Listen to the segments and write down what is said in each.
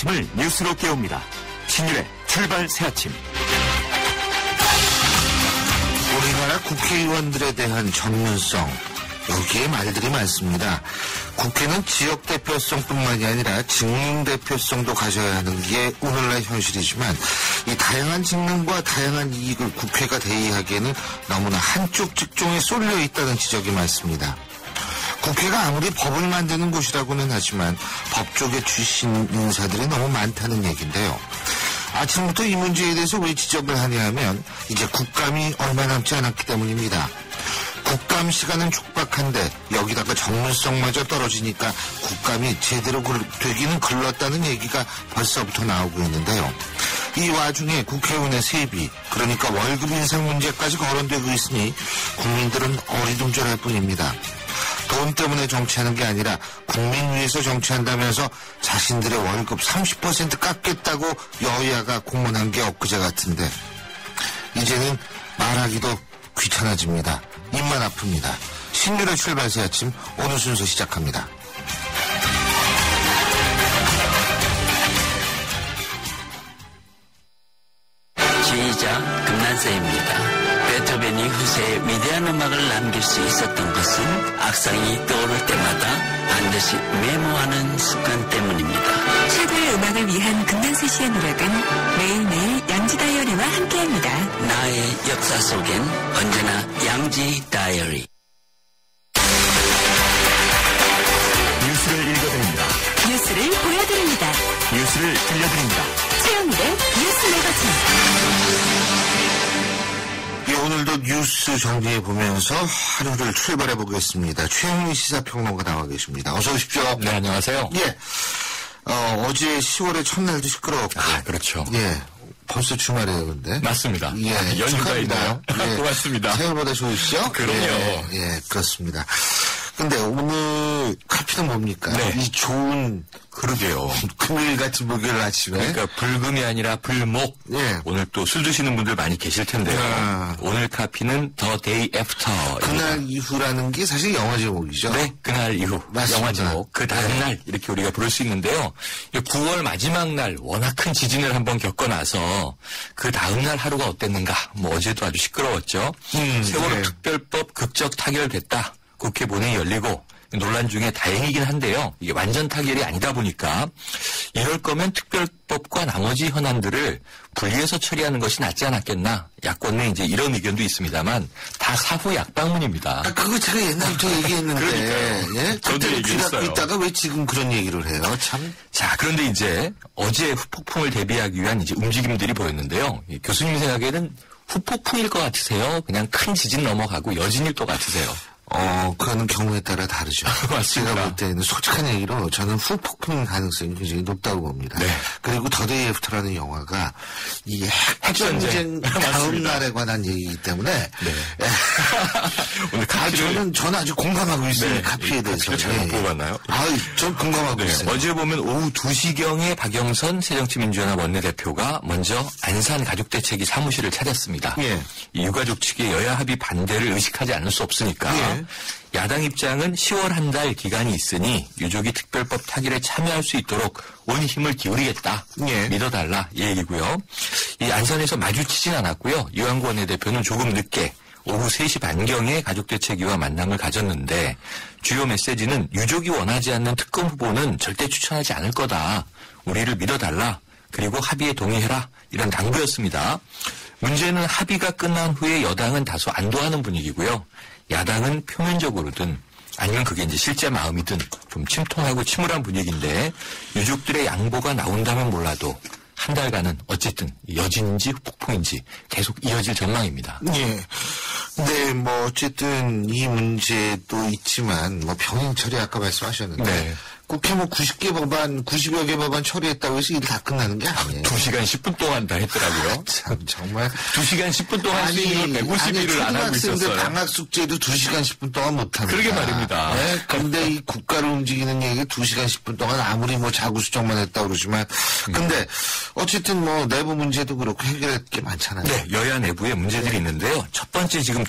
아침을 뉴스로 깨웁니다. 신율의 출발 새아침. 우리나라 국회의원들에 대한 전문성, 여기에 말들이 많습니다. 국회는 지역 대표성뿐만이 아니라 직능 대표성도 가져야 하는 게 오늘날 현실이지만 이 다양한 직능과 다양한 이익을 국회가 대의하기에는 너무나 한쪽 직종에 쏠려 있다는 지적이 많습니다. 국회가 아무리 법을 만드는 곳이라고는 하지만 법 쪽의 출신 인사들이 너무 많다는 얘기인데요. 아침부터 이 문제에 대해서 왜 지적을 하냐 하면 이제 국감이 얼마 남지 않았기 때문입니다. 국감 시간은 촉박한데 여기다가 전문성마저 떨어지니까 국감이 제대로 되기는 글렀다는 얘기가 벌써부터 나오고 있는데요. 이 와중에 국회의원의 세비, 그러니까 월급 인상 문제까지 거론되고 있으니 국민들은 어리둥절할 뿐입니다. 돈 때문에 정치하는 게 아니라 국민 위해서 정치한다면서 자신들의 월급 30% 깎겠다고 여야가 공언한 게 엊그제 같은데 이제는 말하기도 귀찮아집니다. 입만 아픕니다. 신율의 출발 새 아침 오늘 순서 시작합니다. 지휘자 금난세입니다. 베토벤이 후세에 위대한 음악을 남길 수 있었던 것은 악상이 떠오를 때마다 반드시 메모하는 습관 때문입니다. 최고의 음악을 위한 금난세 씨의 노력은 매일매일 양지 다이어리와 함께합니다. 나의 역사 속엔 언제나 양지 다이어리. 뉴스를 읽어드립니다. 뉴스를 보여드립니다. 뉴스를 들려드립니다. 최영일의 뉴스 매거진. 오늘도 뉴스 정리해보면서 하루를 출발해보겠습니다. 최영일 시사평론가 나와 계십니다. 어서 오십시오. 네, 안녕하세요. 예. 어제 10월의 첫날도 시끄러웠고. 아, 그렇죠. 예. 벌써 주말이에요, 근데. 맞습니다. 예. 연휴가 축하합니다. 있나요? 예. 고맙습니다. 생일보다 좋으시죠? 그럼요. 예, 그렇습니다. 근데 오늘 카피는 뭡니까? 네. 이 좋은, 그러게요. 금요일 같은 목요일 아침에. 그러니까 불금이 아니라 불목. 예. 오늘 또 술 드시는 분들 많이 계실 텐데요. 아. 오늘 카피는 The Day After. 그날 이후라는 게 사실 영화 제목이죠. 네, 그날 이후. 맞습니다. 영화 제목. 그 다음 날 이렇게 우리가 부를 수 있는데요. 9월 마지막 날 워낙 큰 지진을 한번 겪어나서 그 다음 날 하루가 어땠는가. 어제도 아주 시끄러웠죠. 세월호 네. 특별법 극적 타결됐다. 국회 본회의 열리고 논란 중에 다행이긴 한데요. 이게 완전 타결이 아니다 보니까 이럴 거면 특별법과 나머지 현안들을 분리해서 처리하는 것이 낫지 않았겠나. 야권 내 이제 이런 의견도 있습니다만 다 사후 약방문입니다. 그거 제가 옛날부터 얘기했는데. 그러니까요. 예? 저도 그때 얘기했어요. 귀닫고 있다가 왜 지금 그런 얘기를 해요? 참. 자, 그런데 이제 어제 후폭풍을 대비하기 위한 이제 움직임들이 보였는데요. 교수님 생각에는 후폭풍일 것 같으세요? 그냥 큰 지진 넘어가고 여진일 것 같으세요? 그거는 경우에 따라 다르죠. 맞습니다. 제가 볼 때는 솔직한 얘기로 저는 후폭풍 가능성이 굉장히 높다고 봅니다. 네. 그리고 더데이 애프터라는 영화가 이 핵전쟁 다음 맞습니다. 날에 관한 얘기이기 때문에 네. 오늘 카피를 저는 아주 공감하고 있어요. 네. 카피에 대해서. 카피를 잘못 뽑았나요? 전 공감하고 네, 있어요. 어제 보면 오후 2시경에 박영선 새정치민주연합 원내대표가 먼저 안산 가족대책위 사무실을 찾았습니다. 예. 이 유가족 측의 여야 합의 반대를 의식하지 않을 수 없으니까 예. 야당 입장은 10월 한 달 기간이 있으니 유족이 특별법 타결에 참여할 수 있도록 온 힘을 기울이겠다. 예. 믿어달라 이 얘기고요. 이 안산에서 마주치진 않았고요. 이완구 원내대표는 조금 늦게 오후 3시 반경에 가족대책위와 만남을 가졌는데 주요 메시지는 유족이 원하지 않는 특검 후보는 절대 추천하지 않을 거다. 우리를 믿어달라. 그리고 합의에 동의해라. 이런 당부였습니다. 문제는 합의가 끝난 후에 여당은 다소 안도하는 분위기고요. 야당은 표면적으로든 아니면 그게 이제 실제 마음이든 좀 침통하고 침울한 분위기인데 유족들의 양보가 나온다면 몰라도 한 달간은 어쨌든 여진인지 폭풍인지 계속 이어질 전망입니다. 예. 네, 어쨌든 이 문제도 있지만, 병행 처리 아까 말씀하셨는데, 네. 국회 90개 법안, 90여 개 법안 처리했다고 해서 일이 다 끝나는 게 아니에요. 2시간 10분 동안 다 했더라고요. 참, 정말. 2시간 10분 동안 할 수 있는 걸 150일을 안 하고 있었어요. 초등학생들 방학 숙제도 2시간 10분 동안 못합니다. 그러게 말입니다. 네, 근데 이 국가를 움직이는 얘기 2시간 10분 동안 아무리 자구 수정만 했다고 그러지만, 근데 어쨌든 내부 문제도 그렇고 해결할 게 많잖아요. 네, 여야 내부에 문제들이 있는데요. 첫 번째 지금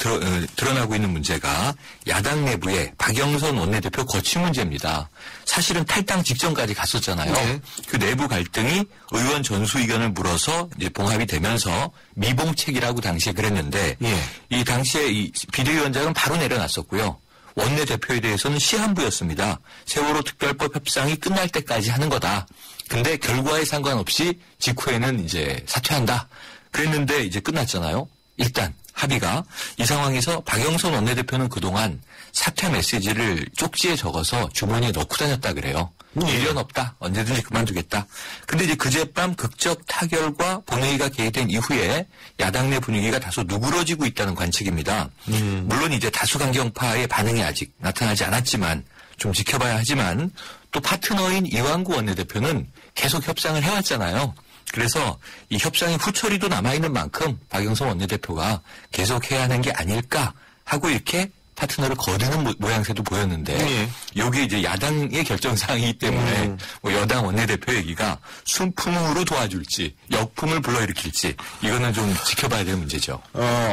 드러나고 있는 문제가 야당 내부의 박영선 원내대표 거취 문제입니다. 사실 사실은 탈당 직전까지 갔었잖아요. 네. 그 내부 갈등이 의원 전수 의견을 물어서 이제 봉합이 되면서 미봉책이라고 당시에 그랬는데 예. 이 당시에 이 비대위원장은 바로 내려놨었고요. 원내대표에 대해서는 시한부였습니다. 세월호 특별법 협상이 끝날 때까지 하는 거다. 근데 결과에 상관없이 직후에는 이제 사퇴한다. 그랬는데 이제 끝났잖아요. 일단 합의가. 이 상황에서 박영선 원내대표는 그동안 사퇴 메시지를 쪽지에 적어서 주머니에 넣고 다녔다 그래요. 미련 없다. 언제든지 그만두겠다. 근데 이제 그제밤 극적 타결과 본회의가 개의된 이후에 야당 내 분위기가 다소 누그러지고 있다는 관측입니다. 물론 이제 다수 강경파의 반응이 아직 나타나지 않았지만 좀 지켜봐야 하지만 또 파트너인 이완구 원내대표는 계속 협상을 해왔잖아요. 그래서 이 협상의 후처리도 남아있는 만큼 박영선 원내대표가 계속 해야 하는 게 아닐까 하고 이렇게 파트너를 거두는 모양새도 보였는데 이게 이제 야당의 결정사항이기 때문에 뭐 여당 원내대표 얘기가 순풍으로 도와줄지 역풍을 불러일으킬지 이거는 좀 지켜봐야 될 문제죠.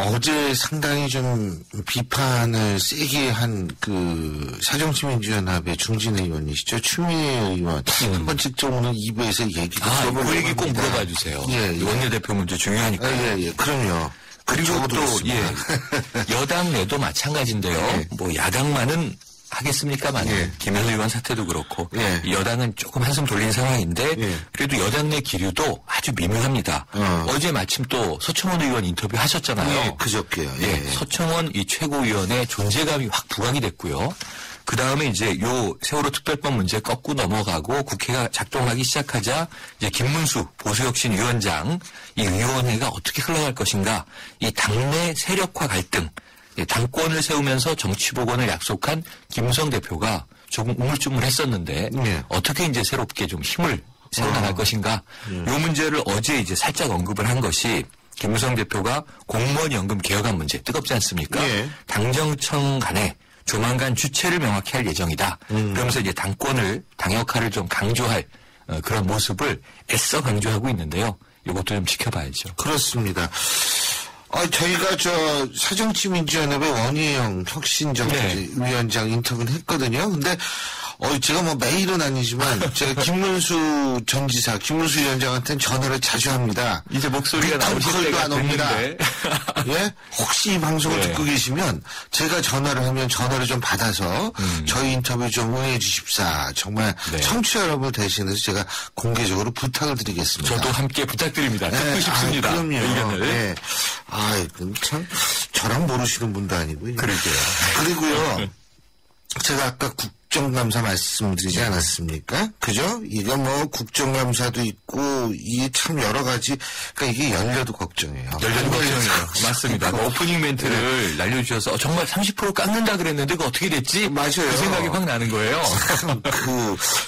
어제 상당히 좀 비판을 세게 한 그 사정시민주연합의 중진 의원이시죠. 추미애 의원. 한번 직접 오늘 2부에서 얘기도 그 얘기 꼭 물어봐 주세요. 예. 원내대표 문제 중요하니까. 예. 그럼요. 그리고 또 여당 내도 마찬가지인데요. 예. 뭐 야당만은 하겠습니까만 김현우 의원 사태도 그렇고 여당은 조금 한숨 돌린 상황인데 그래도 여당 내 기류도 아주 미묘합니다. 어제 마침 또 서청원 의원 인터뷰 하셨잖아요. 그저께요. 서청원 이 최고위원의 존재감이 확 부각이 됐고요. 그 다음에 이제 요 세월호 특별법 문제 꺾고 넘어가고 국회가 작동하기 시작하자 이제 김문수 보수혁신위원장 이 위원회가 어떻게 흘러갈 것인가 이 당내 세력화 갈등 당권을 세우면서 정치복원을 약속한 김무성 대표가 조금 우물쭈물했었는데 어떻게 이제 새롭게 좀 힘을 세워나갈 것인가 요 문제를 어제 이제 살짝 언급을 한 것이 김무성 대표가 공무원 연금 개혁안 문제 뜨겁지 않습니까? 당정청 간에 조만간 주체를 명확히 할 예정이다. 그러면서 이제 당 역할을 좀 강조할 그런 모습을 애써 강조하고 있는데요. 이것도 좀 지켜봐야죠. 그렇습니다. 저희가 사정시민주연합의 원희영 혁신정치위원장 인터뷰를 했거든요. 근데 제가 뭐 매일은 아니지만 제가 김문수 전지사, 김문수 위원장한테는 전화를 자주 합니다. 이제 목소리가 나오실 때가 됐는데. 예? 혹시 이 방송을 듣고 계시면 제가 전화를 하면 전화를 좀 받아서 저희 인터뷰 좀 응해 주십사. 정말 청취자 여러분 대신해서 제가 공개적으로 부탁을 드리겠습니다. 저도 함께 부탁드립니다. 듣고 싶습니다. 그럼요. 의견을. 참 저랑 모르시는 분도 아니고요. 그러게요. 그리고요. 제가 아까 국정감사 말씀드리지 않았습니까? 그죠? 이거 뭐 국정감사도 있고 이게 참 여러 가지 그러니까 이게 열려도 걱정이에요. 열려도 걱정이에요. 맞습니다. 오프닝 멘트를 날려주셔서 정말 30% 깎는다 그랬는데 그거 어떻게 됐지? 맞아요. 그 생각이 확 나는 거예요.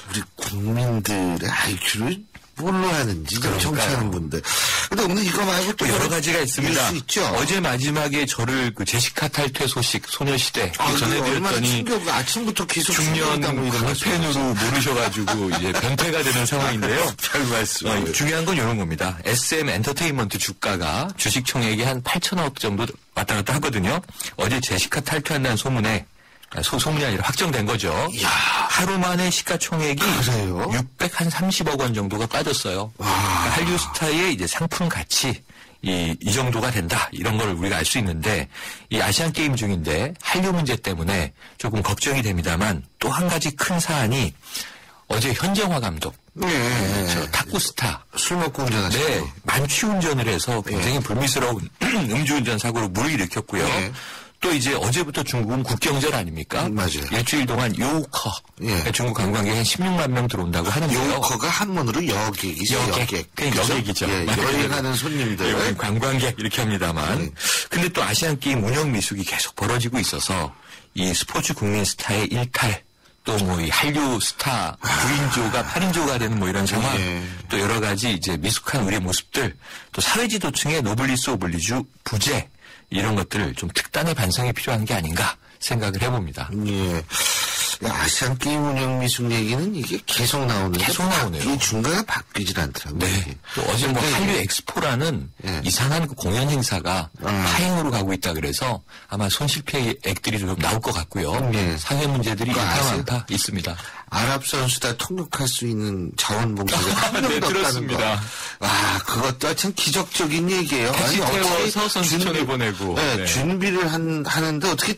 우리 국민들의 IQ를 뭘로 하는지 청취하는 분들. 근데 오늘 이거 말고 또 여러 가지가 있습니다. 수 있죠. 어제 마지막에 저를 그 제시카 탈퇴 소식 소녀시대 전해드렸더니 아침부터 계속 중년 팬으로 모르셔가지고 이제 변태가 되는 상황인데요. 별 말씀. 중요한 건 이런 겁니다. SM 엔터테인먼트 주가가 주식 총액이 한 8천억 정도 왔다 갔다 하거든요. 어제 제시카 탈퇴한다는 소문에 소문이 아니라 확정된 거죠. 이야. 하루 만에 시가총액이 그래요? 630억 원 정도가 빠졌어요. 그러니까 한류 스타의 이제 상품 가치 이 정도가 된다. 이런 걸 우리가 알 수 있는데 이 아시안 게임 중인데 한류 문제 때문에 조금 걱정이 됩니다만 또 한 가지 큰 사안이 어제 현정화 감독 저 탁구 스타 술 먹고 운전하시고 만취 운전을 해서 굉장히 불미스러운 음주운전 사고로 물을 일으켰고요. 또 이제 어제부터 중국은 국경절 아닙니까? 맞아요. 일주일 동안 요커 중국 관광객 한 16만 명 들어온다고 하는데요. 요커가 한문으로 여객이죠. 여객. 그냥 여객이죠. 여행하는 손님들. 관광객 이렇게 합니다만. 근데 또 아시안 게임 운영 미숙이 계속 벌어지고 있어서 이 스포츠 국민 스타의 일탈 또 뭐 이 한류 스타 9인조가 8인조가 되는 뭐 이런 상황 또 여러 가지 이제 미숙한 우리의 모습들 또 사회 지도층의 노블리스 오블리주 부재 이런 것들을 좀 특단의 반성이 필요한 게 아닌가 생각을 해봅니다. 아시안 게임 운영 미숙 얘기는 이게 계속 나오는데 계속 나오네요. 이 중간에 바뀌질 않더라고요. 네. 또 어제 뭐 한류 엑스포라는 이상한 그 공연 행사가 파행으로 가고 있다 그래서 아마 손실피해액들이 좀 나올 것 같고요. 사회 문제들이 일파만파 있습니다. 아랍 선수 다 통역할 수 있는 자원봉사가 한 명도 네, 없다는 들었습니다. 거. 와, 그것도 참 기적적인 얘기예요. 택시 태워서 선수촌에 보내고. 네, 네. 준비를 하는데 어떻게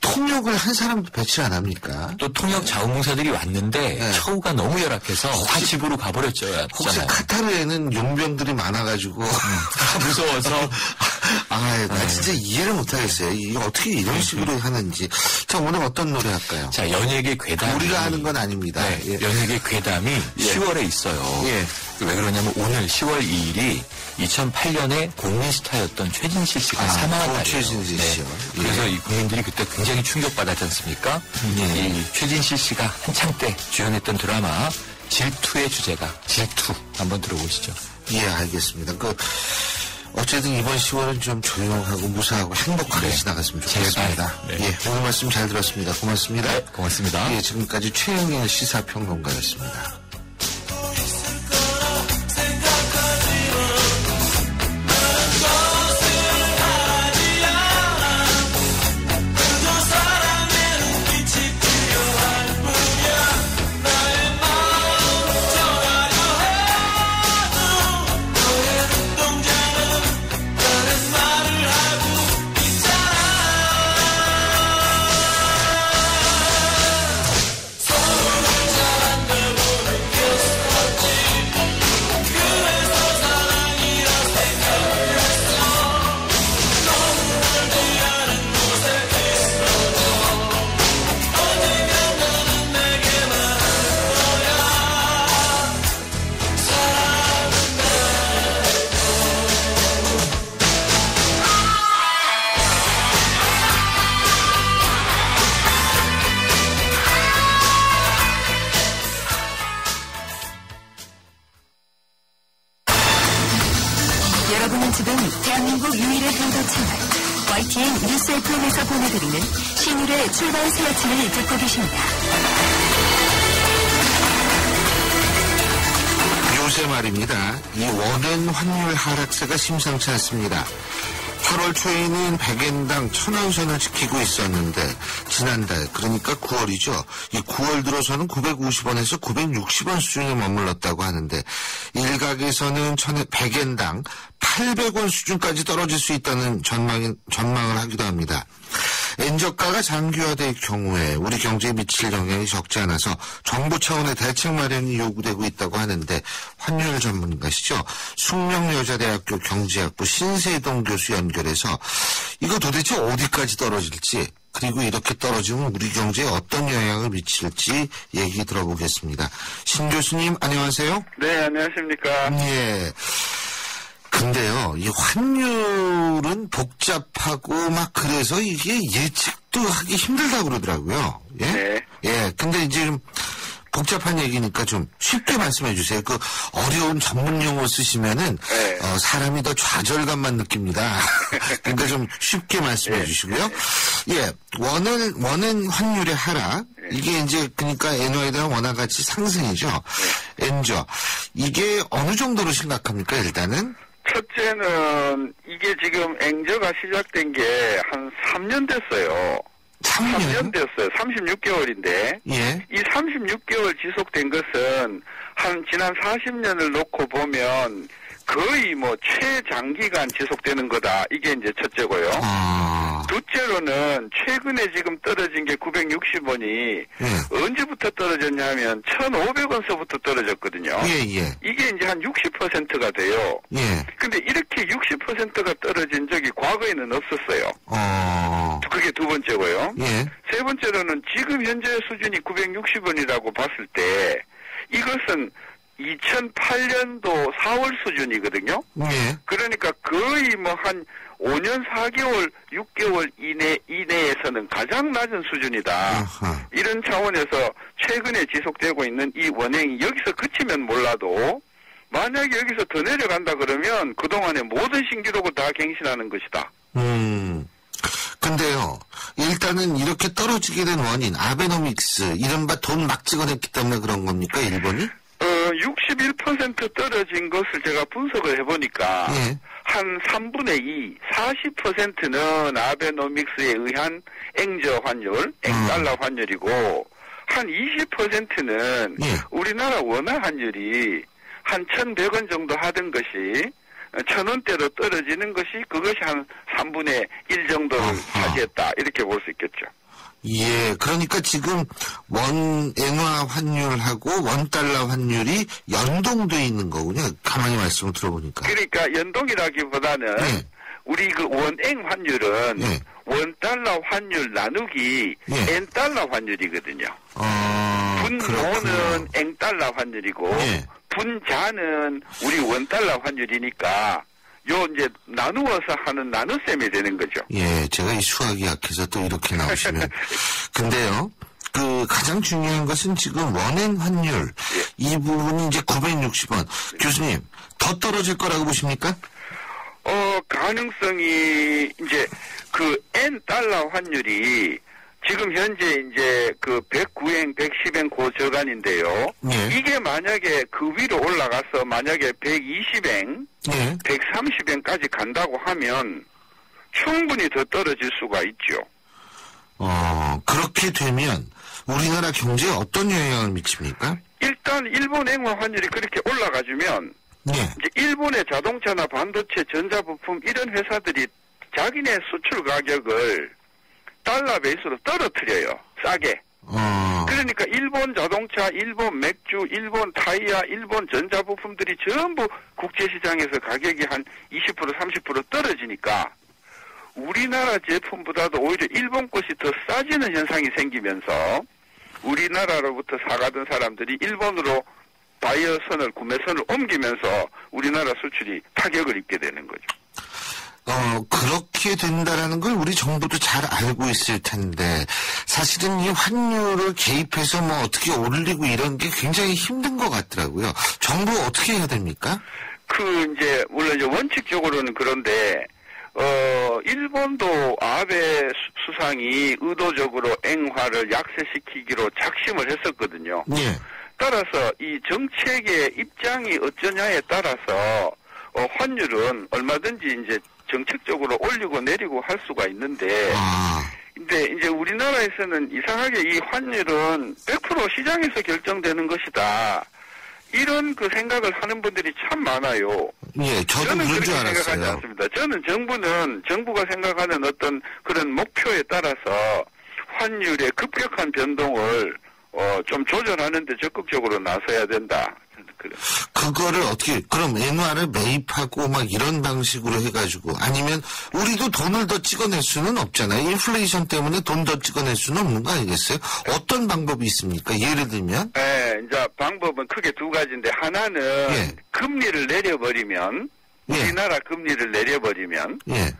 통역을 한 사람도 배치 안 합니까? 또 통역 자원봉사들이 왔는데 네. 처우가 너무 열악해서 다 집으로 가버렸죠. 혹시 카타르에는 용병들이 많아가지고 무서워서 나 진짜 이해를 못하겠어요. 이게 어떻게 이런 식으로 하는지. 자, 오늘 어떤 노래 할까요? 자, 연예계 괴담. 우리가 하는 건 아닙니다. 네, 예. 연예계 괴담이 10월에 있어요. 예. 왜 그러냐면 오늘 10월 2일이 2008년에 국민스타였던 최진실 씨가 사망한 날이에요. 최진실 씨요. 예. 그래서 이 국민들이 그때 굉장히 충격받았지 않습니까? 이 최진실 씨가 한창 때 주연했던 드라마 질투의 주제가 질투 한번 들어보시죠. 예, 알겠습니다. 어쨌든 이번 10월은 좀 조용하고 무사하고 행복하게 지나갔으면 좋겠습니다. 네. 예, 오늘 말씀 잘 들었습니다. 고맙습니다. 네, 고맙습니다. 예, 지금까지 최영일 시사평론가였습니다. 여러분은 지금 대한민국 유일의 보도 채널 YTN 뉴스 FM에서 보내드리는 신율의 출발 새 아침을 듣고 계십니다. 요새 말입니다. 이 원엔 환율 하락세가 심상치 않습니다. 8월 초에는 100엔당 1,000원 선을 지키고 있었는데 지난달 그러니까 9월이죠. 이 9월 들어서는 950원에서 960원 수준에 머물렀다고 하는데 일각에서는 100엔당 800원 수준까지 떨어질 수 있다는 전망을 하기도 합니다. 엔저가가 장기화될 경우에 우리 경제에 미칠 영향이 적지 않아서 정부 차원의 대책 마련이 요구되고 있다고 하는데 환율 전문가시죠. 숙명여자대학교 경제학부 신세동 교수 연결해서 이거 도대체 어디까지 떨어질지 그리고 이렇게 떨어지면 우리 경제에 어떤 영향을 미칠지 얘기 들어보겠습니다. 신 교수님 안녕하세요. 네, 안녕하십니까. 예. 근데요, 이 환율은 복잡하고 막 그래서 이게 예측도 하기 힘들다고 그러더라고요. 예? 네. 예. 근데 이제 좀 복잡한 얘기니까 좀 쉽게 말씀해 주세요. 그 어려운 전문 용어 쓰시면은 네. 사람이 더 좌절감만 느낍니다. 그러니까 좀 쉽게 말씀해 주시고요. 예. 원은 환율의 하락. 이게 이제 그러니까 엔화에 대한 원화가치 상승이죠. 엔저. 이게 어느 정도로 심각합니까, 일단은? 첫째는 이게 지금 앵저가 시작된 게 한 3년 됐어요. 3년 됐어요. 36개월인데 예. 이 36개월 지속된 것은 지난 40년을 놓고 보면 거의 최장기간 지속되는 거다. 이게 이제 첫째고요. 둘째로는 최근에 지금 떨어진 게 960원이 언제부터 떨어졌냐면 1,500원서부터 떨어졌거든요. 예. 이게 이제 한 60%가 돼요. 예. 근데 이렇게 60%가 떨어진 적이 과거에는 없었어요. 그게 두 번째고요. 예. 세 번째로는 지금 현재 수준이 960원이라고 봤을 때 이것은 2008년도 4월 수준이거든요. 예. 그러니까 거의 한 5년 4개월, 6개월 이내에서는 가장 낮은 수준이다. 아하. 이런 차원에서 최근에 지속되고 있는 이 원행이 여기서 그치면 몰라도 만약에 여기서 더 내려간다 그러면 그동안의 모든 신기록을 다 갱신하는 것이다. 근데요, 일단 일단은 이렇게 떨어지게 된 원인, 아베노믹스, 이른바 돈 막 찍어냈기 때문에 그런 겁니까, 일본이? 61% 떨어진 것을 제가 분석을 해보니까, 예. 한 3분의 2, 40%는 아베노믹스에 의한 앵저 환율, 앵달러 환율이고, 한 20%는 예. 우리나라 원화 환율이 한 1,100원 정도 하던 것이 1,000원대로 떨어지는 것이 그것이 한 3분의 1 정도를 차지했다. 이렇게 볼 수 있겠죠. 예, 그러니까 지금 엔화 환율하고 원달러 환율이 연동돼 있는 거군요. 가만히 말씀을 들어보니까. 그러니까 연동이라기보다는 예. 우리 그 원앵 환율은 예. 원달러 환율 나누기 예. 엔달러 환율이거든요. 분모는 그렇군요. 앵달러 환율이고 예. 분자는 우리 원달러 환율이니까 요 이제 나누어서 하는 나눗셈이 되는 거죠. 예, 제가 이 수학이 약해서 또 이렇게 나오시면. 근데요, 가장 중요한 것은 지금 원엔 환율, 이 부분이 이제 960원. 교수님, 더 떨어질 거라고 보십니까? 가능성이 이제 그 N 달러 환율이 지금 현재 이제 그 109엔, 110엔 고저간인데요. 예. 이게 만약에 그 위로 올라가서 만약에 120엔, 예. 130엔까지 간다고 하면 충분히 더 떨어질 수가 있죠. 그렇게 되면 우리나라 경제에 어떤 영향을 미칩니까? 일단 일본 앵화 환율이 그렇게 올라가주면 예. 이제 일본의 자동차나 반도체, 전자부품 이런 회사들이 자기네 수출 가격을 달러 베이스로 떨어뜨려요. 싸게. 그러니까 일본 자동차, 일본 맥주, 일본 타이어, 일본 전자부품들이 전부 국제시장에서 가격이 한 20%, 30% 떨어지니까 우리나라 제품보다도 오히려 일본 것이 더 싸지는 현상이 생기면서 우리나라로부터 사가던 사람들이 일본으로 바이어선을, 구매선을 옮기면서 우리나라 수출이 타격을 입게 되는 거죠. 그렇게 된다라는 걸 우리 정부도 잘 알고 있을 텐데, 사실은 이 환율을 개입해서 뭐 어떻게 올리고 이런 게 굉장히 힘든 것 같더라고요. 정부 어떻게 해야 됩니까? 물론 이제 원칙적으로는 그런데, 일본도 아베 수상이 의도적으로 앵화를 약세시키기로 작심을 했었거든요. 예. 따라서 이 정책의 입장이 어쩌냐에 따라서, 환율은 얼마든지 이제 정책적으로 올리고 내리고 할 수가 있는데, 근데 이제 우리나라에서는 이상하게 이 환율은 100% 시장에서 결정되는 것이다. 이런 그 생각을 하는 분들이 참 많아요. 예, 저는 그런 그렇게 줄 알았어요. 생각하지 않습니다. 저는 정부가 생각하는 어떤 그런 목표에 따라서 환율의 급격한 변동을 좀 조절하는데 적극적으로 나서야 된다. 그거를 어떻게, 그럼 엔화를 매입하고 막 이런 방식으로 해가지고, 아니면 우리도 돈을 더 찍어낼 수는 없잖아요. 인플레이션 때문에 돈 더 찍어낼 수는 없는 거 아니겠어요? 어떤 방법이 있습니까? 예를 들면? 네, 이제 방법은 크게 두 가지인데, 하나는 예. 금리를 내려버리면, 예. 우리나라 금리를 내려버리면, 예.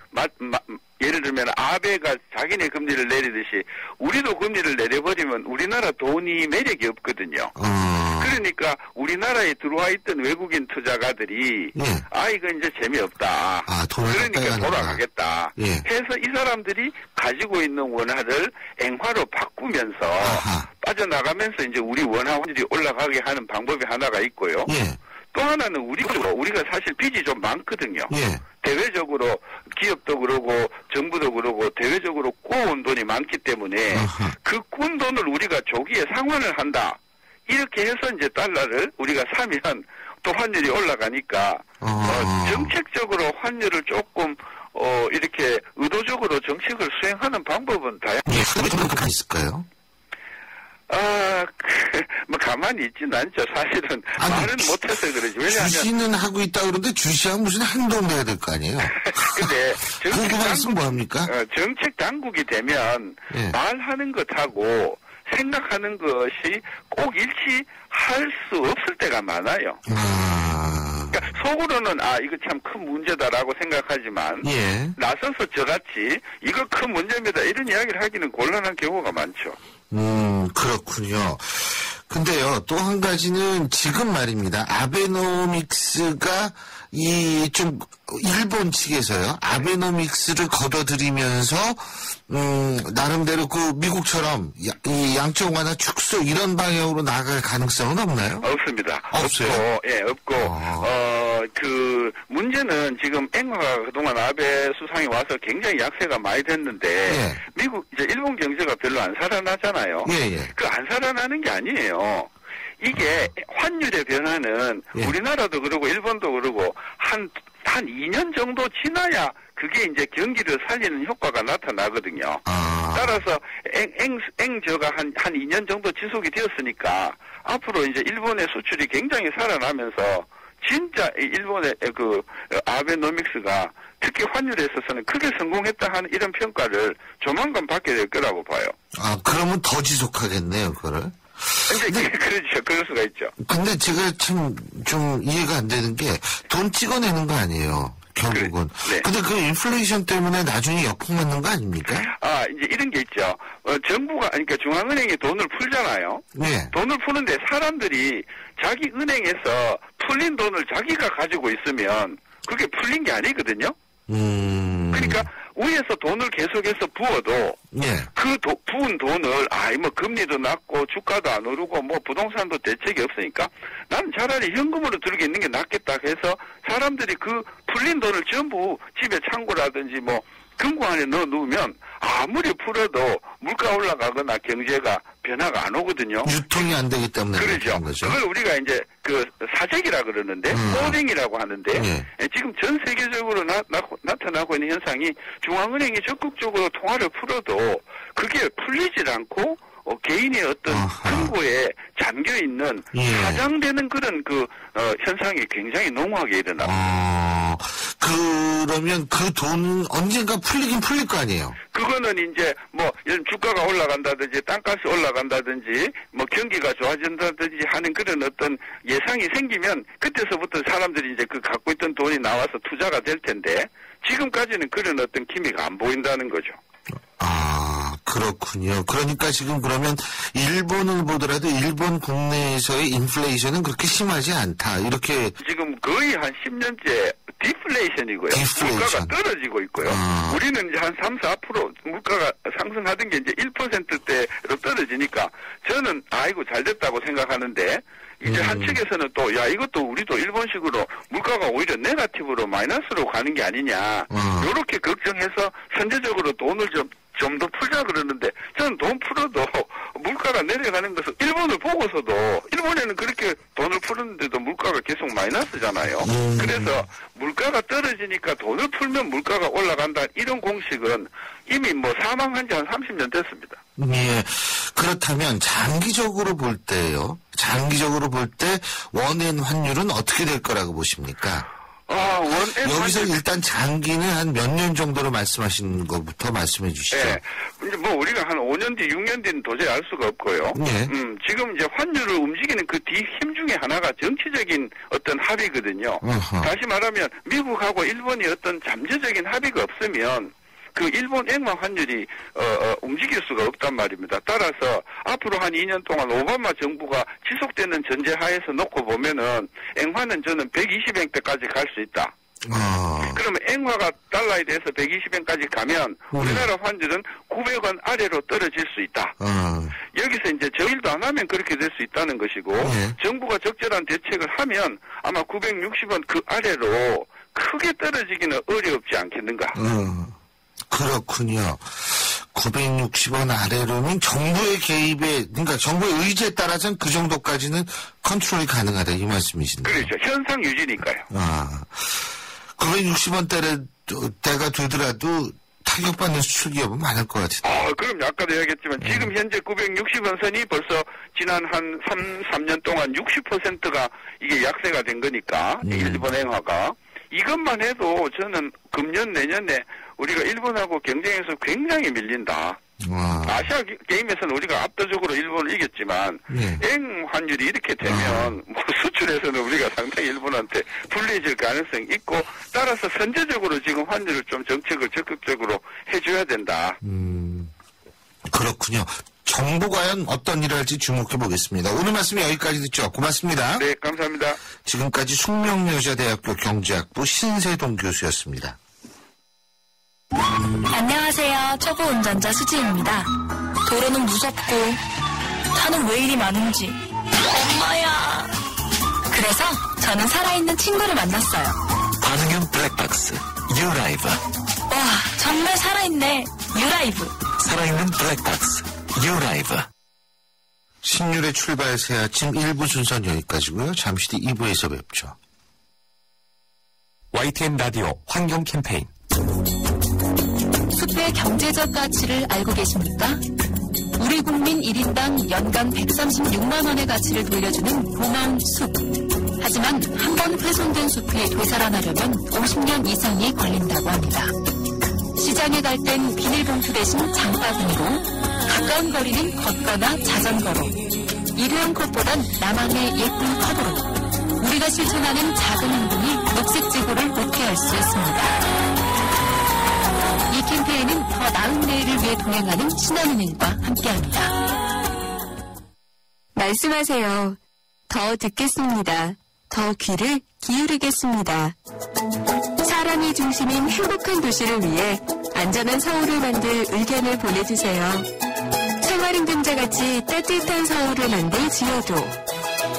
예를 들면 아베가 자기네 금리를 내리듯이 우리도 금리를 내려버리면 우리나라 돈이 매력이 없거든요. 그러니까 우리나라에 들어와 있던 외국인 투자가들이 예. 이거 이제 재미없다. 돈을 그러니까 돌아가겠다. 예. 해서 이 사람들이 가지고 있는 원화를 앵화로 바꾸면서 빠져나가면서 이제 우리 원화 환율이 올라가게 하는 방법이 하나가 있고요. 예. 또 하나는 우리가 사실 빚이 좀 많거든요. 예. 대외적으로 기업도 그러고 정부도 그러고 대외적으로 꼬운 돈이 많기 때문에 그 꾼 돈을 우리가 조기에 상환을 한다. 이렇게 해서 이제 달러를 우리가 사면 또 환율이 올라가니까 정책적으로 환율을 조금 이렇게 의도적으로 정책을 수행하는 방법은 다양해요. 그게 있을까요? 가만히 있지는 않죠. 사실은 말은 못해서 그러지. 왜냐하면 주시는 하고 있다 그러는데 주시하면 무슨 행동을 해야 될 거 아니에요? 근데 그 말씀 뭐합니까? 정책 당국이 되면 예. 말하는 것하고 생각하는 것이 꼭 일치할 수 없을 때가 많아요. 그러니까 속으로는 이거 참 큰 문제다라고 생각하지만 예. 나서서 저같이 이거 큰 문제입니다 이런 이야기를 하기는 곤란한 경우가 많죠. 그렇군요. 근데요, 또 한 가지는 지금 말입니다. 아베노믹스가 일본 측에서요, 아베노믹스를 걷어들이면서, 나름대로 미국처럼 이 양적 완화 축소 이런 방향으로 나아갈 가능성은 없나요? 없습니다. 없어요? 없고, 문제는 지금 앵화가 그동안 아베 수상이 와서 굉장히 약세가 많이 됐는데, 일본 경제가 별로 안 살아나잖아요. 안 살아나는 게 아니에요. 이게 환율의 변화는 우리나라도 그러고 일본도 그러고 한 2년 정도 지나야 그게 이제 경기를 살리는 효과가 나타나거든요. 따라서 앵저가 한 2년 정도 지속이 되었으니까 앞으로 이제 일본의 수출이 굉장히 살아나면서 진짜 일본의 아베노믹스가 특히 환율에 있어서는 크게 성공했다 하는 이런 평가를 조만간 받게 될 거라고 봐요. 그러면 더 지속하겠네요, 그거를. 근데 그렇죠. 그럴 수가 있죠. 근데 제가 좀 이해가 안 되는 게 돈 찍어내는 거 아니에요, 결국은. 근데 그 인플레이션 때문에 나중에 역풍 맞는 거 아닙니까? 이제 이런 게 있죠. 정부가, 그러니까 중앙은행이 돈을 풀잖아요. 돈을 푸는데 사람들이 자기 은행에서 풀린 돈을 자기가 가지고 있으면 그게 풀린 게 아니거든요. 그러니까 위에서 돈을 계속해서 부어도 그 부은 돈을 금리도 낮고 주가도 안 오르고 부동산도 대책이 없으니까 나는 차라리 현금으로 들고 있는 게 낫겠다 해서 사람들이 그 풀린 돈을 전부 집에 창고라든지 금고 안에 넣어 놓으면 아무리 풀어도 물가 올라가거나 경제가 변화가 안 오거든요. 유통이 안 되기 때문에 그렇죠. 거죠. 그걸 우리가 이제 사재기라 그러는데 호갱이라고 하는데 지금 전 세계적으로 나타나고 있는 현상이 중앙은행이 적극적으로 통화를 풀어도 그게 풀리질 않고 개인의 어떤 금고에 잠겨 있는 사장되는 그런 현상이 굉장히 농후하게 일어납니다. 그러면 그 돈은 언젠가 풀리긴 풀릴 거 아니에요? 그거는 이제 주가가 올라간다든지 땅값이 올라간다든지 경기가 좋아진다든지 하는 그런 어떤 예상이 생기면 그때서부터 사람들이 이제 갖고 있던 돈이 나와서 투자가 될 텐데 지금까지는 그런 어떤 기미가 안 보인다는 거죠. 그렇군요. 그러니까 지금 그러면 일본을 보더라도 일본 국내에서의 인플레이션은 그렇게 심하지 않다. 이렇게. 지금 거의 한 10년째 디플레이션이고요. 물가가 떨어지고 있고요. 우리는 이제 한 3, 4% 물가가 상승하던 게 이제 1%대로 떨어지니까 저는 잘 됐다고 생각하는데 이제 한측에서는 또 이것도 우리도 일본식으로 물가가 오히려 네거티브로 마이너스로 가는 게 아니냐. 요렇게 걱정해서 선제적으로 돈을 좀 더 풀자 그러는데 저는 돈 풀어도 물가가 내려가는 것을 일본을 보고서도 일본에는 그렇게 돈을 푸는데도 물가가 계속 마이너스잖아요. 그래서 물가가 떨어지니까 돈을 풀면 물가가 올라간다 이런 공식은 이미 사망한 지 한 30년 됐습니다. 그렇다면 장기적으로 볼 때요. 장기적으로 볼 때 원엔 환율은 어떻게 될 거라고 보십니까? 여기서 일단 장기는 한 몇 년 정도로 말씀하시는 것부터 말씀해 주시죠. 이제 우리가 한 5년 뒤, 6년 뒤는 도저히 알 수가 없고요. 지금 이제 환율을 움직이는 그 뒤 힘 중에 하나가 정치적인 어떤 합의거든요. 다시 말하면 미국하고 일본이 어떤 잠재적인 합의가 없으면 그 일본 앵화 환율이 움직일 수가 없단 말입니다. 따라서 앞으로 한 2년 동안 오바마 정부가 지속되는 전제하에서 놓고 보면은 앵화는 저는 120엔대까지 갈 수 있다. 그러면 앵화가 달러에 대해서 120엔까지 가면 우리나라 환율은 900원 아래로 떨어질 수 있다. 여기서 이제 저일도 안 하면 그렇게 될 수 있다는 것이고 정부가 적절한 대책을 하면 아마 960원 그 아래로 크게 떨어지기는 어렵지 않겠는가. 그렇군요. 960원 아래로는 정부의 개입에, 그러니까 정부의 의지에 따라서는 그 정도까지는 컨트롤이 가능하다 이 말씀이신데. 그렇죠. 현상 유지니까요. 960원대가 되더라도 타격받는 수출 기업은 많을 것 같아요. 그럼 아까도 이야기했지만 지금 현재 960원 선이 벌써 지난 한 3년 동안 60%가 이게 약세가 된 거니까 일본 앵화가. 이것만 해도 저는 금년 내년에 우리가 일본하고 경쟁에서 굉장히 밀린다. 아시아 게임에서는 우리가 압도적으로 일본을 이겼지만 앵 환율이 이렇게 되면 수출에서는 우리가 상당히 일본한테 불리해질 가능성이 있고 따라서 선제적으로 지금 환율을 좀 정책을 적극적으로 해줘야 된다. 그렇군요. 정부 과연 어떤 일을 할지 주목해 보겠습니다. 오늘 말씀 여기까지 듣죠. 고맙습니다. 네, 감사합니다. 지금까지 숙명여자대학교 경제학부 신세동 교수였습니다. 안녕하세요. 초보 운전자 수지입니다. 도로는 무섭고 차는 왜 이리 많은지. 엄마야. 그래서 저는 살아있는 친구를 만났어요. 반응형 블랙박스 유라이브. 와, 정말 살아있네. 유라이브. 살아있는 블랙박스 유라이브. 신율의 출발 새 아침 1부 순서는 여기까지고요. 잠시 뒤 2부에서 뵙죠. YTN 라디오 환경 캠페인. 숲의 경제적 가치를 알고 계십니까? 우리 국민 1인당 연간 136만 원의 가치를 돌려주는 고마운 숲. 하지만 한 번 훼손된 숲이 되살아나려면 50년 이상이 걸린다고 합니다. 시장에 갈 땐 비닐봉투 대신 장바구니로, 가까운 거리는 걷거나 자전거로, 일회용 컵보단 나만의 예쁜 컵으로 우리가 실천하는 작은 행동이 녹색 지구를 오케할 수 있습니다. 이 캠페인은 더 나은 내일을 위해 동행하는 신한은행과 함께합니다. 말씀하세요. 더 듣겠습니다. 더 귀를 기울이겠습니다. 사람이 중심인 행복한 도시를 위해 안전한 서울을 만들 의견을 보내주세요. 생활임금제같이 따뜻한 서울을 만들 지어도,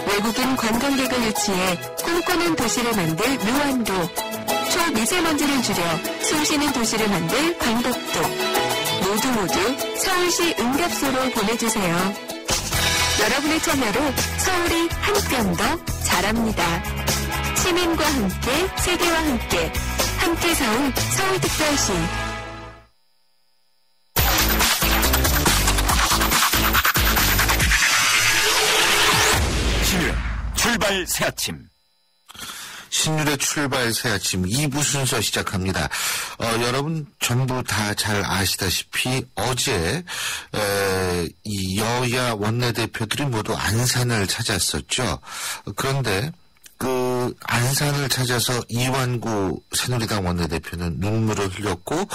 외국인 관광객을 유치해 꿈꾸는 도시를 만들 묘안도, 초미세먼지를 줄여 숨쉬는 도시를 만들 방법도, 모두 서울시 응답소로 보내주세요. 여러분의 참여로 서울이 한 뼘 더 자랍니다. 시민과 함께, 세계와 함께, 함께 서울 서울특별시. 신율 출발 새 아침. 신율의 출발 새 아침 2부 순서 시작합니다. 여러분 전부 다 잘 아시다시피 어제 이 여야 원내대표들이 모두 안산을 찾았었죠. 그런데 그 안산을 찾아서 이완구 새누리당 원내대표는 눈물을 흘렸고,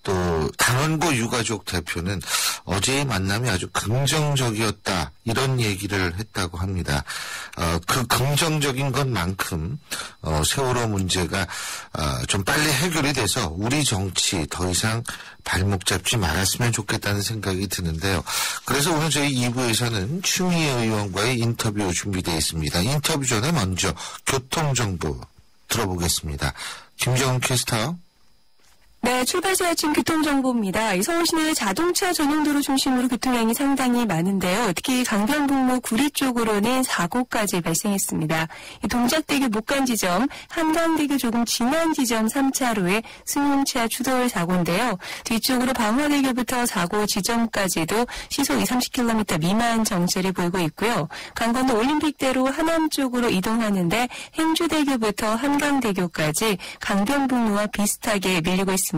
또 강원고 유가족 대표는 어제의 만남이 아주 긍정적이었다, 이런 얘기를 했다고 합니다. 그 긍정적인 것만큼 세월호 문제가 좀 빨리 해결이 돼서 우리 정치 더 이상 발목 잡지 말았으면 좋겠다는 생각이 드는데요. 그래서 오늘 저희 2부에서는 추미애 의원과의 인터뷰 준비되어 있습니다. 인터뷰 전에 먼저 교통정보 들어보겠습니다. 김정은 캐스터. 네, 출발새 아침 교통정보입니다. 서울 시내 자동차 전용도로 중심으로 교통량이 상당히 많은데요. 특히 강변북로 구리 쪽으로는 사고까지 발생했습니다. 동작대교 목간 지점, 한강대교 조금 지난 지점 3차로에 승용차 추돌 사고인데요. 뒤쪽으로 방화대교부터 사고 지점까지도 시속 20-30km 미만 정체를 보이고 있고요. 강건도 올림픽대로 하남 쪽으로 이동하는데 행주대교부터 한강대교까지 강변북로와 비슷하게 밀리고 있습니다.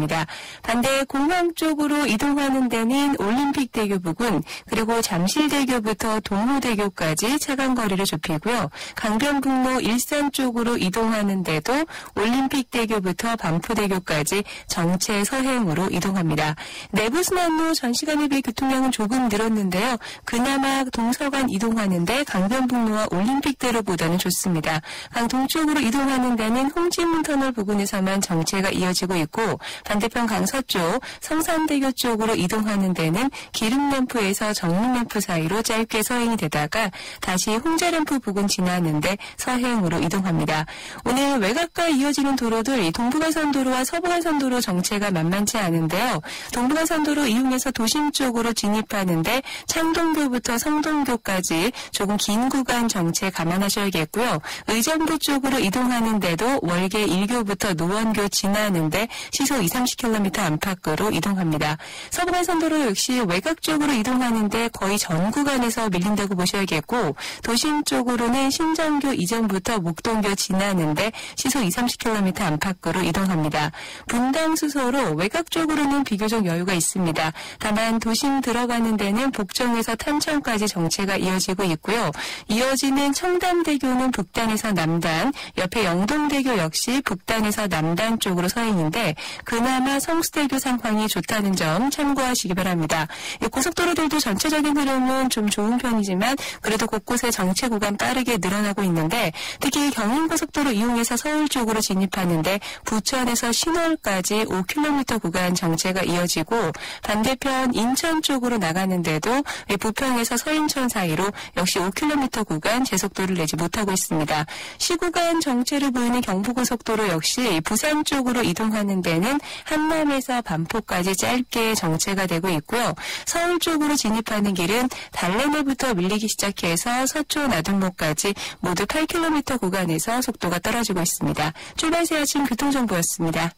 반대 공항 쪽으로 이동하는 데는 올림픽대교 부근, 그리고 잠실대교부터 동호대교까지 차간 거리를 좁히고요. 강변북로 일산 쪽으로 이동하는 데도 올림픽대교부터 반포대교까지 정체 서행으로 이동합니다. 내부순환로 전 시간에 비해 교통량은 조금 늘었는데요. 그나마 동서간 이동하는데 강변북로와 올림픽대로보다는 좋습니다. 강동쪽으로 이동하는 데는 홍지문터널 부근에서만 정체가 이어지고 있고, 반대편 강서쪽 성산대교 쪽으로 이동하는 데는 기름램프에서 정릉램프 사이로 짧게 서행이 되다가 다시 홍자램프 부근 지나는데 서행으로 이동합니다. 오늘 외곽과 이어지는 도로들, 동부간선도로와 서부간선도로 정체가 만만치 않은데요. 동부간선도로 이용해서 도심 쪽으로 진입하는데 창동교부터 성동교까지 조금 긴 구간 정체 감안하셔야겠고요. 의정부 쪽으로 이동하는 데도 월계 1교부터 노원교 지나는데 시속 20-30km 안팎으로 이동합니다. 서부간선도로 역시 외곽 쪽으로 이동하는데 거의 전 구간에서 밀린다고 보셔야겠고, 도심 쪽으로는 신정교 이전부터 목동교 지나는데 시속 20-30km 안팎으로 이동합니다. 분당 수서로 외곽 쪽으로는 비교적 여유가 있습니다. 다만 도심 들어가는 데는 복정에서 탄천까지 정체가 이어지고 있고요. 이어지는 청담대교는 북단에서 남단, 옆에 영동대교 역시 북단에서 남단 쪽으로 서행인데, 그날 그나마 성수대교 상황이 좋다는 점 참고하시기 바랍니다. 고속도로들도 전체적인 흐름은 좀 좋은 편이지만 그래도 곳곳에 정체 구간 빠르게 늘어나고 있는데 특히 경인고속도로 이용해서 서울 쪽으로 진입하는데 부천에서 신월까지 5km 구간 정체가 이어지고 반대편 인천 쪽으로 나가는데도 부평에서 서인천 사이로 역시 5km 구간 제속도를 내지 못하고 있습니다. 시구간 정체를 보이는 경부고속도로 역시 부산 쪽으로 이동하는 데는 한남에서 반포까지 짧게 정체가 되고 있고요. 서울 쪽으로 진입하는 길은 달래내부터 밀리기 시작해서 서초 나들목까지 모두 8km 구간에서 속도가 떨어지고 있습니다. 출발새 아침 교통정보였습니다.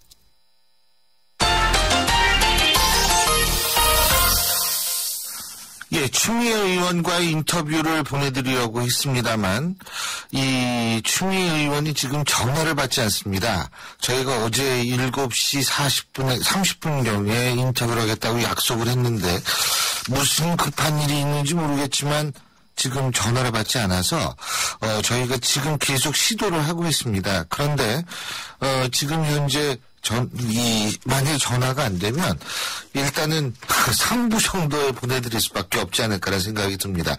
예, 추미애 의원과의 인터뷰를 보내드리려고 했습니다만 이 추미애 의원이 지금 전화를 받지 않습니다. 저희가 어제 7시 30분경에 인터뷰를 하겠다고 약속을 했는데 무슨 급한 일이 있는지 모르겠지만 지금 전화를 받지 않아서 저희가 지금 계속 시도를 하고 있습니다. 그런데 지금 현재 만약에 전화가 안 되면 일단은 3부 정도에 보내드릴 수밖에 없지 않을까라는 생각이 듭니다.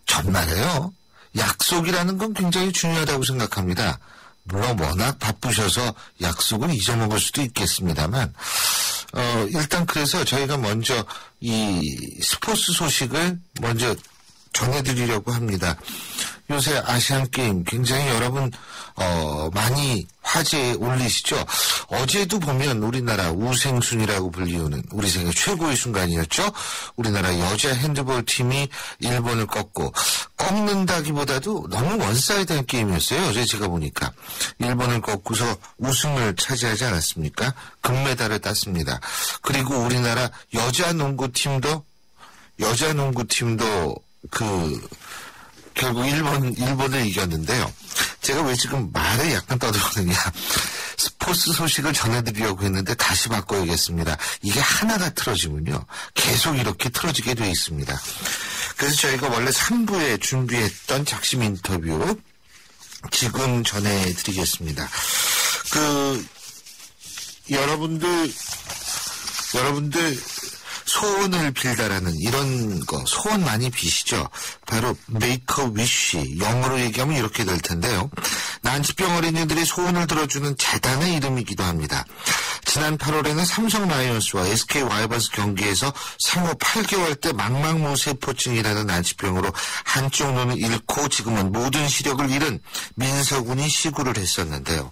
정말요. 약속이라는 건 굉장히 중요하다고 생각합니다. 물론 워낙 바쁘셔서 약속을 잊어먹을 수도 있겠습니다만 일단 그래서 저희가 먼저 이 스포츠 소식을 먼저 전해드리려고 합니다. 요새 아시안게임 굉장히 여러분 많이 화제에 올리시죠. 어제도 보면 우리나라 우생순이라고 불리우는 우리 생애 최고의 순간이었죠. 우리나라 여자 핸드볼 팀이 일본을 꺾는다기보다도 너무 원사이드한 게임이었어요. 어제 제가 보니까 일본을 꺾고서 우승을 차지하지 않았습니까? 금메달을 땄습니다. 그리고 우리나라 여자 농구팀도 결국 일본을 이겼는데요. 제가 왜 지금 말에 약간 떠들었느냐. 스포츠 소식을 전해드리려고 했는데 다시 바꿔야겠습니다. 이게 하나가 틀어지면요. 계속 이렇게 틀어지게 돼 있습니다. 그래서 저희가 원래 3부에 준비했던 작심 인터뷰 지금 전해드리겠습니다. 여러분들 소원을 빌다라는 이런 거 소원 많이 비시죠. 바로 make a wish, 영어로 얘기하면 이렇게 될 텐데요. 난치병 어린이들의 소원을 들어주는 재단의 이름이기도 합니다. 지난 8월에는 삼성 라이온스와 SK 와이번스 경기에서 생후 8개월 때 망막무세포증이라는 난치병으로 한쪽 눈을 잃고 지금은 모든 시력을 잃은 민서군이 시구를 했었는데요.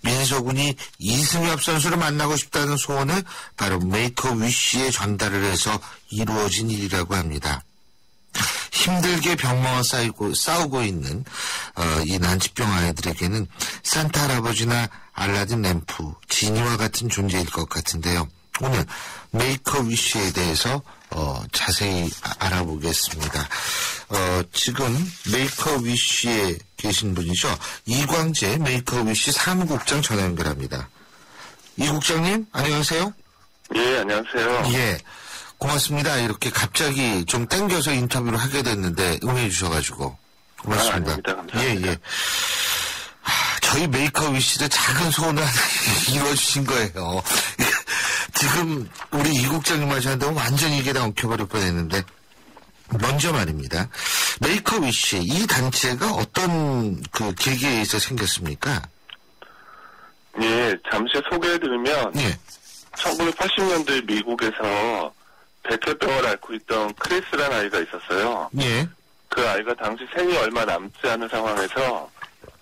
민서군이 이승엽 선수를 만나고 싶다는 소원을 바로 make a wish에 전달을 해서 이루어진 일이라고 합니다. 힘들게 병마와 싸우고 있는 이 난치병 아이들에게는 산타 할아버지나 알라딘 램프, 지니와 같은 존재일 것 같은데요. 오늘 메이커 위시에 대해서 자세히 알아보겠습니다. 지금 메이커 위시에 계신 분이죠. 이광재 메이커 위시 사무국장 전화 연결합니다. 이 국장님 안녕하세요. 예, 안녕하세요. 예. 고맙습니다. 이렇게 갑자기 좀 땡겨서 인터뷰를 하게 됐는데 응해 주셔가지고 고맙습니다. 아닙니다. 감사합니다. 예. 저희 메이커 위시의 작은 소원을 이루어주신 거예요. 지금 우리 이 국장님 하셨는데 완전히 이게 다 엉켜버릴 뻔했는데 먼저 말입니다. 메이커 위시 이 단체가 어떤 계기에서 생겼습니까? 예, 잠시 소개해드리면 1980년대 미국에서 백혈병을 앓고 있던 크리스라는 아이가 있었어요. 예. 그 아이가 당시 생이 얼마 남지 않은 상황에서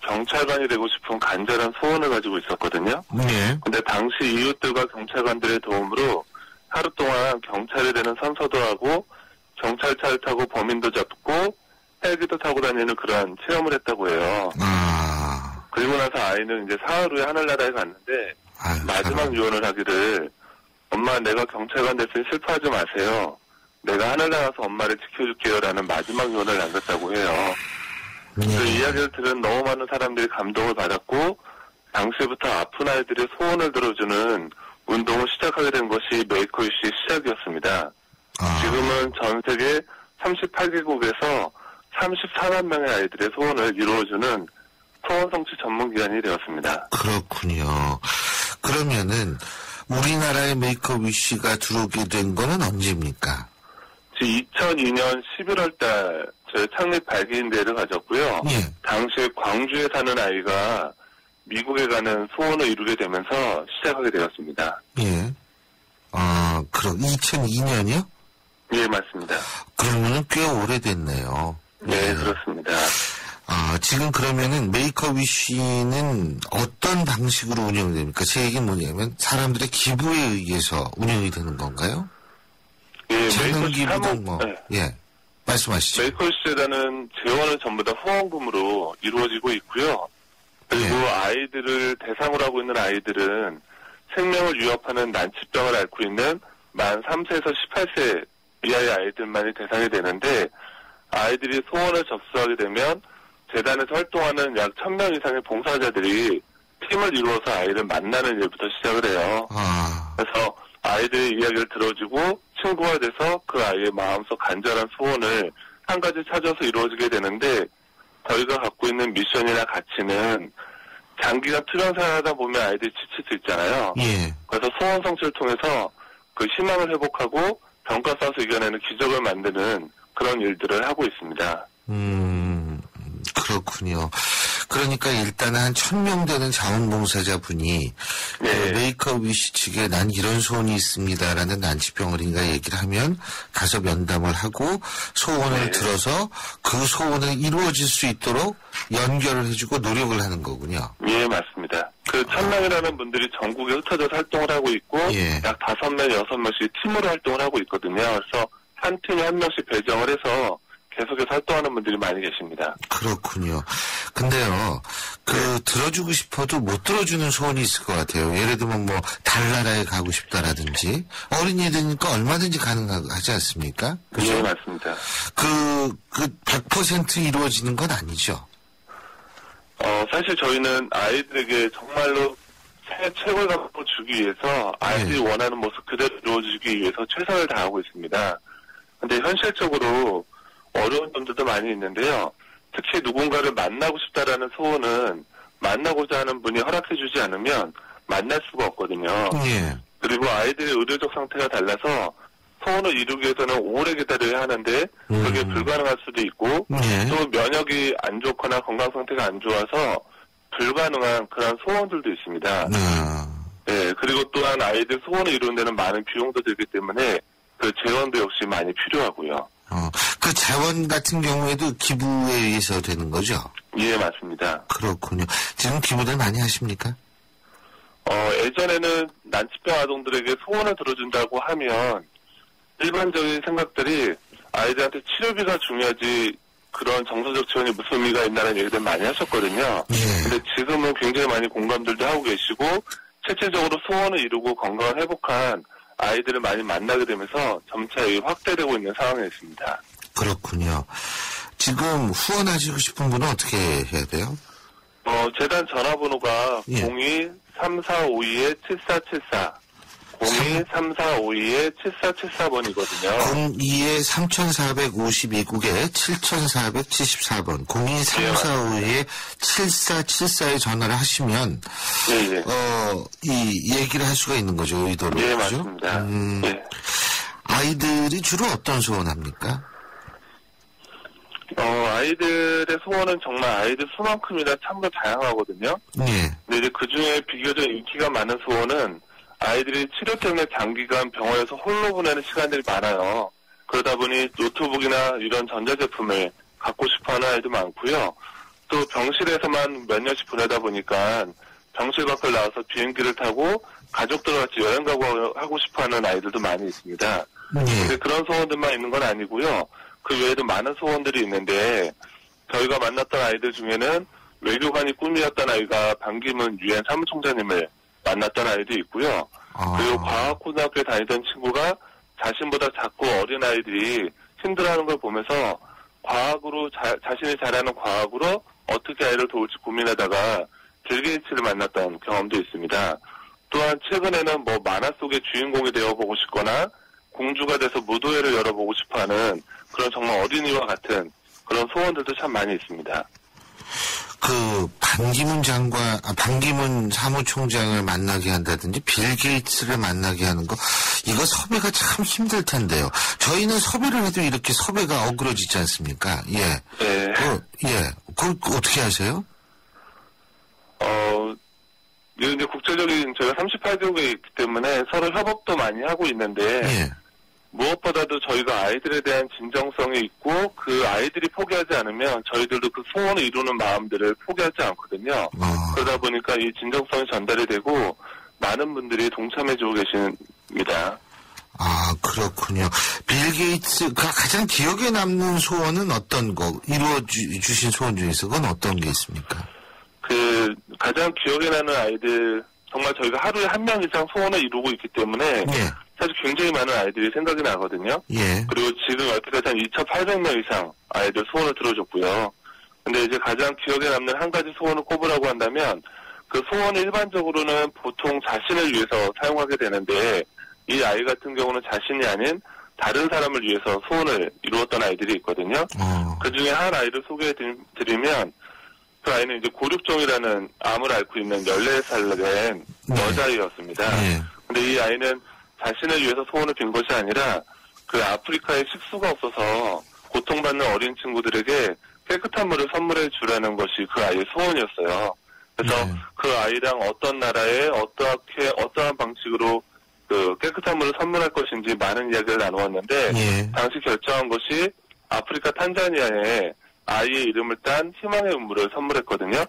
경찰관이 되고 싶은 간절한 소원을 가지고 있었거든요. 예. 근데 당시 이웃들과 경찰관들의 도움으로 하루 동안 경찰이 되는 선서도 하고 경찰차를 타고 범인도 잡고 헬기도 타고 다니는 그러한 체험을 했다고 해요. 그리고 나서 아이는 이제 사흘 후에 하늘나라에 갔는데 마지막 유언을 하기를 엄마 내가 경찰관 됐으니 슬퍼하지 마세요. 내가 하늘나라에서 엄마를 지켜줄게요 라는 마지막 유언을 남겼다고 해요. 그 이야기를 들은 너무 많은 사람들이 감동을 받았고 당시부터 아픈 아이들의 소원을 들어주는 운동을 시작하게 된 것이 메이커 위시의 시작이었습니다. 지금은 전 세계 38개국에서 34만 명의 아이들의 소원을 이루어주는 소원 성취 전문기관이 되었습니다. 그렇군요. 그러면은 우리나라에 메이크업 위시가 들어오게 된 거는 언제입니까? 2002년 11월 달 저희 창립 100일대를 가졌고요. 예. 당시에 광주에 사는 아이가 미국에 가는 소원을 이루게 되면서 시작하게 되었습니다. 예. 그럼 2002년이요? 예, 맞습니다. 그러면은 꽤 오래됐네요. 네, 그렇습니다. 지금 그러면은 메이크업 위시는 어떤 방식으로 운영됩니까? 제 얘기는 뭐냐면 사람들의 기부에 의해서 운영이 되는 건가요? 예, 작은 기부든 네. 예. 말씀하시죠. 메이크업 위시 재단은 재원은 전부 다 후원금으로 이루어지고 있고요. 그리고 예. 아이들을 대상으로 하고 있는 아이들은 생명을 위협하는 난치병을 앓고 있는 만 3세에서 18세 이하의 아이들만이 대상이 되는데 아이들이 소원을 접수하게 되면 재단에서 활동하는 약 1000명 이상의 봉사자들이 팀을 이루어서 아이를 만나는 일부터 시작을 해요. 그래서 아이들의 이야기를 들어주고 친구가 돼서 그 아이의 마음속 간절한 소원을 한 가지 찾아서 이루어지게 되는데 저희가 갖고 있는 미션이나 가치는 장기간 투병 생활하다 보면 아이들이 지칠 수 있잖아요. 예. 그래서 소원 성취를 통해서 그 희망을 회복하고 병가 싸서 이겨내는 기적을 만드는 그런 일들을 하고 있습니다. 그렇군요. 그러니까 일단은 한 1000명 되는 자원봉사자분이 네. 메이크업 위시 측에 난 이런 소원이 있습니다라는 난치병을인가 얘기를 하면 가서 면담을 하고 소원을 네. 들어서 그 소원을 이루어질 수 있도록 연결을 해주고 노력을 하는 거군요. 예, 맞습니다. 그 1000명이라는 분들이 전국에 흩어져서 활동을 하고 있고 예. 약 5명, 6명씩 팀으로 활동을 하고 있거든요. 그래서 한 팀에 한 명씩 배정을 해서 계속해서 활동하는 분들이 많이 계십니다. 그렇군요. 근데요, 들어주고 싶어도 못 들어주는 소원이 있을 것 같아요. 예를 들면 달나라에 가고 싶다라든지, 어린이들이니까 얼마든지 가능하지 않습니까? 그죠? 예, 맞습니다. 100% 이루어지는 건 아니죠. 사실 저희는 아이들에게 정말로 최고의 감동을 주기 위해서 아이들이 원하는 모습 그대로 이루어주기 위해서 최선을 다하고 있습니다. 근데 현실적으로 어려운 점들도 많이 있는데요. 특히 누군가를 만나고 싶다라는 소원은 만나고자 하는 분이 허락해주지 않으면 만날 수가 없거든요. 예. 그리고 아이들의 의료적 상태가 달라서 소원을 이루기 위해서는 오래 기다려야 하는데 그게 불가능할 수도 있고 또 면역이 안 좋거나 건강 상태가 안 좋아서 불가능한 그런 소원들도 있습니다. 네, 그리고 또한 아이들 소원을 이루는 데는 많은 비용도 들기 때문에 그 재원도 역시 많이 필요하고요. 그 재원 같은 경우에도 기부에 의해서 되는 거죠? 예, 맞습니다. 그렇군요. 지금 기부들 많이 하십니까? 예전에는 난치병 아동들에게 소원을 들어준다고 하면 일반적인 생각들이 아이들한테 치료비가 중요하지 그런 정서적 지원이 무슨 의미가 있나라는 얘기들 많이 하셨거든요. 근데 지금은 굉장히 많이 공감들도 하고 계시고 실질적으로 소원을 이루고 건강을 회복한 아이들을 많이 만나게 되면서 점차 확대되고 있는 상황에 있습니다. 그렇군요. 지금 후원하시고 싶은 분은 어떻게 해야 돼요? 재단 전화번호가 02-3452-7474 02-3452-7474번이거든요. 02-3452국에 7474번 02-3452-7474에 전화를 하시면 이 얘기를 할 수가 있는 거죠. 의도로. 예, 그렇죠? 맞습니다. 아이들이 주로 어떤 소원합니까? 아이들의 소원은 정말 아이들 수만큼이나 참으로 다양하거든요. 근데 이제 그 중에 비교적 인기가 많은 소원은 아이들이 치료 때문에 장기간 병원에서 홀로 보내는 시간들이 많아요. 그러다 보니 노트북이나 이런 전자제품을 갖고 싶어하는 아이도 많고요. 또 병실에서만 몇 년씩 보내다 보니까 병실 밖을 나와서 비행기를 타고 가족들과 같이 여행 가고 하고 싶어하는 아이들도 많이 있습니다. 근데 그런 소원들만 있는 건 아니고요. 그 외에도 많은 소원들이 있는데 저희가 만났던 아이들 중에는 외교관이 꿈이었던 아이가 반기문 유엔 사무총장님을 만났던 아이도 있고요. 그리고 과학고등학교에 다니던 친구가 자신보다 작고 어린 아이들이 힘들어하는 걸 보면서 과학으로 자신이 잘하는 과학으로 어떻게 아이를 도울지 고민하다가 빌게이츠를 만났던 경험도 있습니다. 또한 최근에는 만화 속의 주인공이 되어보고 싶거나 공주가 돼서 무도회를 열어보고 싶어하는 그런 정말 어린이와 같은 그런 소원들도 참 많이 있습니다. 반기문 사무총장을 만나게 한다든지 빌 게이츠를 만나게 하는 거, 이거 섭외가 참 힘들 텐데요. 저희는 섭외를 해도 이렇게 섭외가 어그러지지 않습니까? 예. 네. 그거 어떻게 하세요? 이제 국제적인 저희가 38개국에 있기 때문에 서로 협업도 많이 하고 있는데, 예. 무엇보다도 저희가 아이들에 대한 진정성이 있고 그 아이들이 포기하지 않으면 저희들도 그 소원을 이루는 마음들을 포기하지 않거든요. 그러다 보니까 이 진정성이 전달이 되고 많은 분들이 동참해주고 계십니다. 아, 그렇군요. 빌 게이츠가 가장 기억에 남는 소원은 어떤 거, 이루어주신 소원 중에서 그건 어떤 게 있습니까? 가장 기억에 나는 아이들, 정말 저희가 하루에 한 명 이상 소원을 이루고 있기 때문에, 예. 사실 굉장히 많은 아이들이 생각이 나거든요. 예. 그리고 지금 여태까지 한 2,800명 이상 아이들 소원을 들어줬고요. 근데 이제 가장 기억에 남는 한 가지 소원을 꼽으라고 한다면, 그 소원을 일반적으로는 보통 자신을 위해서 사용하게 되는데, 이 아이 같은 경우는 자신이 아닌 다른 사람을 위해서 소원을 이루었던 아이들이 있거든요. 그 중에 한 아이를 소개해드리면, 그 아이는 이제 고륙종이라는 암을 앓고 있는 14살 된 여자아이였습니다. 근데 이 아이는 자신을 위해서 소원을 빈 것이 아니라 그 아프리카에 식수가 없어서 고통받는 어린 친구들에게 깨끗한 물을 선물해 주라는 것이 그 아이의 소원이었어요. 그래서 그 아이랑 어떤 나라에 어떠한 방식으로 그 깨끗한 물을 선물할 것인지 많은 이야기를 나누었는데 당시 결정한 것이 아프리카 탄자니아에 아이의 이름을 딴 희망의 음물을 선물했거든요.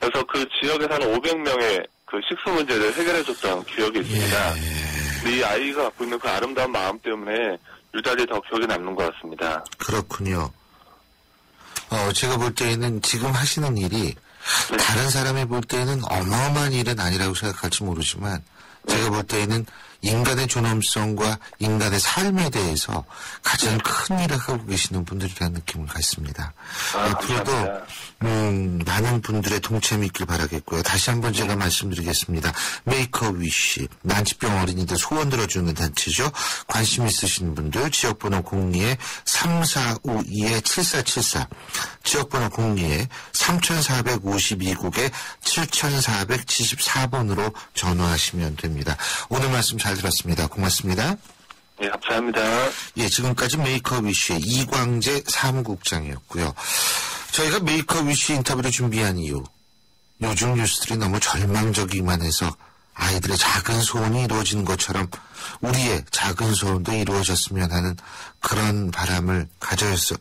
그래서 그 지역에서 한 500명의 그 식수 문제를 해결해줬던 기억이 있습니다. 근데 이 아이가 갖고 있는 그 아름다운 마음 때문에 유달리 더 기억에 남는 것 같습니다. 그렇군요. 제가 볼 때에는 지금 하시는 일이 다른 사람이 볼 때에는 어마어마한 일은 아니라고 생각할지 모르지만 제가 볼 때에는 인간의 존엄성과 인간의 삶에 대해서 가장 큰 일을 하고 계시는 분들이라는 느낌을 갖습니다. 앞으로도 많은 분들의 동참이 있길 바라겠고요. 다시 한번 제가 말씀드리겠습니다. 메이크 어 위시, 난치병 어린이들 소원 들어주는 단체죠. 관심 있으신 분들 지역번호 02-3452-7474 지역번호 02-3452국에 7474번으로 전화하시면 됩니다. 오늘 말씀 잘 들었습니다. 고맙습니다. 네, 감사합니다. 예, 지금까지 메이크 어 위시의 이광재 사무국장이었고요. 저희가 메이크 어 위시 인터뷰를 준비한 이유, 요즘 뉴스들이 너무 절망적이기만 해서 아이들의 작은 소원이 이루어지는 것처럼 우리의 작은 소원도 이루어졌으면 하는 그런 바람을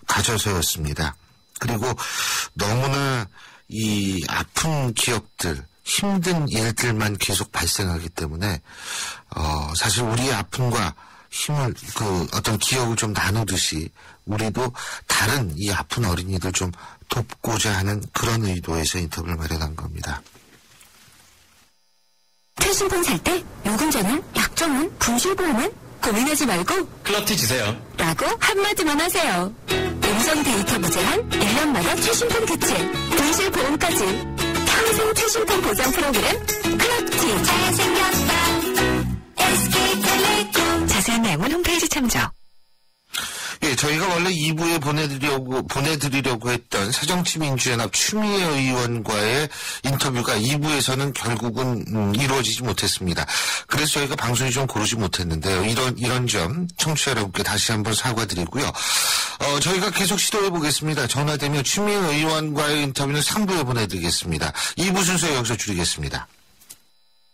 가져서였습니다. 그리고 너무나 이 아픈 기억들, 힘든 일들만 계속 발생하기 때문에 사실 우리의 아픔과 힘을 어떤 기억을 좀 나누듯이 우리도 다른 이 아픈 어린이들 좀 돕고자 하는 그런 의도에서 인터뷰를 마련한 겁니다. 최신폰 살 때 요금제는 약정은 분실보험은 고민하지 말고 클럽티 주세요 라고 한마디만 하세요. 음성 데이터 무제한 1년마다 최신폰 교체 분실보험까지 평생 최신폰 보장 프로그램 클럽티. 잘생겼다 SK텔레콤. 자세한 내용은 홈페이지 참조. 예, 저희가 원래 2부에 보내드리려고 했던 새정치민주연합 추미애 의원과의 인터뷰가 2부에서는 결국은 이루어지지 못했습니다. 그래서 저희가 방송이 좀 고르지 못했는데요. 이런 점 청취자 여러분께 다시 한번 사과드리고요. 저희가 계속 시도해 보겠습니다. 전화되면 추미애 의원과의 인터뷰는 3부에 보내드리겠습니다. 2부 순서 여기서 줄이겠습니다.